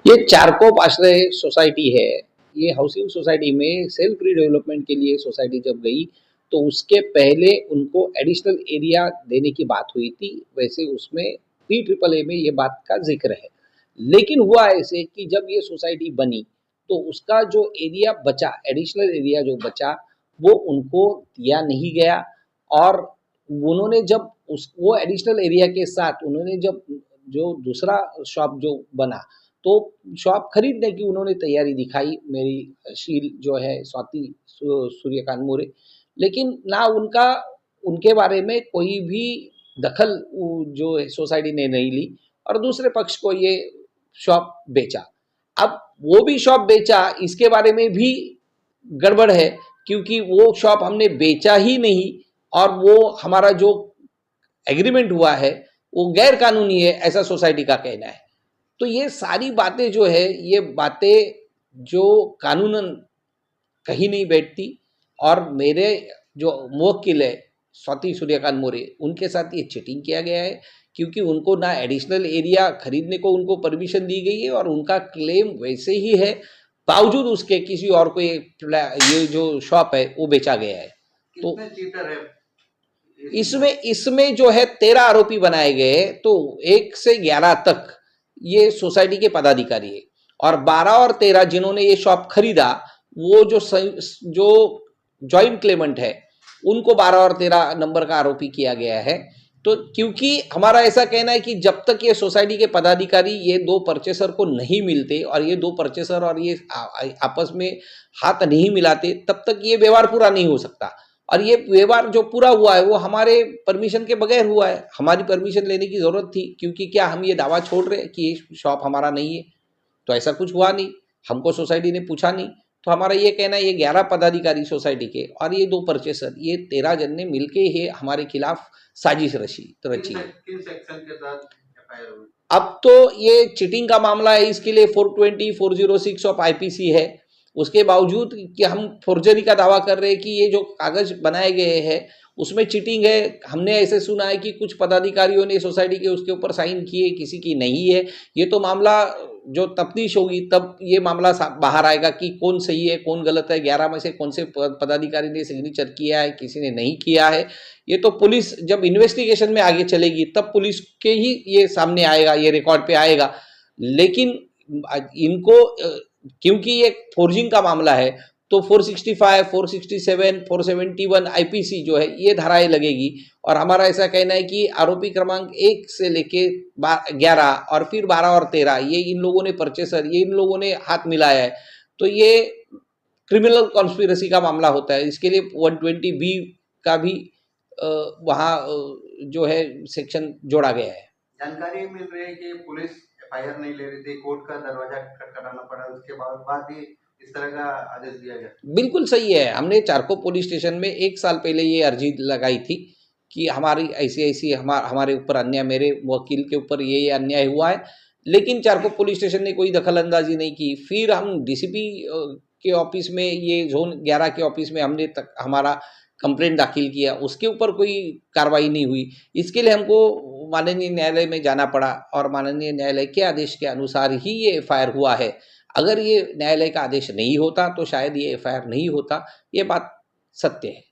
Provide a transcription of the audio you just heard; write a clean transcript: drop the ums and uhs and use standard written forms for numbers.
ये चारकोप आश्रय सोसाइटी है। ये हाउसिंग सोसाइटी में सेल्फ रीडेवलपमेंट के लिए सोसाइटी जब गई तो उसके पहले उनको एडिशनल एरिया देने की बात हुई थी। वैसे उसमें PAAA में ये बात का जिक्र है। लेकिन हुआ ऐसे कि जब ये सोसाइटी बनी तो उसका जो एरिया बचा, एडिशनल एरिया जो बचा, वो उनको दिया नहीं गया। और उन्होंने जब उस वो एडिशनल एरिया के साथ उन्होंने जब जो दूसरा शॉप जो बना तो शॉप खरीदने की उन्होंने तैयारी दिखाई, मेरी शील जो है स्वाति सूर्यकांत मोरे। लेकिन ना उनका उनके बारे में कोई भी दखल जो है सोसाइटी ने नहीं ली और दूसरे पक्ष को ये शॉप बेचा। अब वो भी शॉप बेचा, इसके बारे में भी गड़बड़ है, क्योंकि वो शॉप हमने बेचा ही नहीं और वो हमारा जो एग्रीमेंट हुआ है वो गैर कानूनी है, ऐसा सोसाइटी का कहना है। तो ये सारी बातें जो है, ये बातें जो कानूनन कहीं नहीं बैठती। और मेरे जो मुवक्किल है स्वाति सूर्यकांत मोरे, उनके साथ ये चीटिंग किया गया है, क्योंकि उनको ना एडिशनल एरिया खरीदने को उनको परमिशन दी गई है और उनका क्लेम वैसे ही है, बावजूद उसके किसी और को ये जो शॉप है वो बेचा गया है। तो चीटर है इसमें इसमें जो है 13 आरोपी बनाए गए। तो 1 से 11 तक ये सोसाइटी के पदाधिकारी है और 12 और 13 जिन्होंने ये शॉप खरीदा, वो जो जॉइंट क्लेमेंट है उनको 12 और 13 नंबर का आरोपी किया गया है। तो क्योंकि हमारा ऐसा कहना है कि जब तक ये सोसाइटी के पदाधिकारी ये दो परचेसर को नहीं मिलते और ये दो परचेसर और ये आपस में हाथ नहीं मिलाते, तब तक ये व्यवहार पूरा नहीं हो सकता। और ये व्यवहार जो पूरा हुआ है वो हमारे परमिशन के बगैर हुआ है। हमारी परमिशन लेने की जरूरत थी, क्योंकि क्या हम ये दावा छोड़ रहे हैं कि ये शॉप हमारा नहीं है? तो ऐसा कुछ हुआ नहीं, हमको सोसाइटी ने पूछा नहीं। तो हमारा ये कहना है, ये 11 पदाधिकारी सोसाइटी के और ये 2 परचेसर, ये 13 जन ने मिलके ये हमारे खिलाफ साजिश रची है। किन सेक्शन के साथ एफआईआर हुई? अब तो ये चीटिंग का मामला है, इसके लिए 420 406 ऑफ आईपीसी है। उसके बावजूद कि हम फोर्जरी का दावा कर रहे हैं कि ये जो कागज बनाए गए हैं उसमें चीटिंग है। हमने ऐसे सुना है कि कुछ पदाधिकारियों ने सोसाइटी के उसके ऊपर साइन किए, किसी की नहीं है। ये तो मामला जो तफ्तीश होगी तब ये मामला बाहर आएगा कि कौन सही है कौन गलत है, 11 में से कौन से पदाधिकारी ने सिग्नेचर किया है, किसी ने नहीं किया है। ये तो पुलिस जब इन्वेस्टिगेशन में आगे चलेगी तब पुलिस के ही ये सामने आएगा, ये रिकॉर्ड पे आएगा। लेकिन इनको क्योंकि ये फोर्जिंग का मामला है तो 465 467 471 आईपीसी जो है ये धाराएं लगेगी। और हमारा ऐसा कहना है कि आरोपी क्रमांक 1 से लेके 11 और फिर 12 और 13 ये इन लोगों ने परचेसर, ये इन लोगों ने हाथ मिलाया है। तो ये क्रिमिनल कॉन्स्पिरेसी का मामला होता है। इसके लिए 120B का भी वहाँ जो है सेक्शन जोड़ा गया है। जानकारी मिल रही है कि पुलिस एफआईआर नहीं ले रही थी, कोर्ट का दरवाजा खटखटाना पड़ा, उसके बाद ही इस तरह का आदेश दिया गया। बिल्कुल सही है। हमने चारकोप पुलिस स्टेशन में 1 साल पहले ये अर्जी लगाई थी कि हमारी ऐसी ऐसी हमारे ऊपर अन्याय, मेरे वकील के ऊपर ये अन्याय हुआ है। लेकिन चारकोप पुलिस स्टेशन ने कोई दखल अंदाजी नहीं की। फिर हम डीसीपी के ऑफिस में, ये जोन 11 के ऑफिस में हमने हमारा कंप्लेंट दाखिल किया, उसके ऊपर कोई कार्रवाई नहीं हुई। इसके लिए हमको माननीय न्यायालय में जाना पड़ा और माननीय न्यायालय के आदेश के अनुसार ही ये एफआईआर हुआ है। अगर ये न्यायालय का आदेश नहीं होता तो शायद ये एफआईआर नहीं होता। ये बात सत्य है।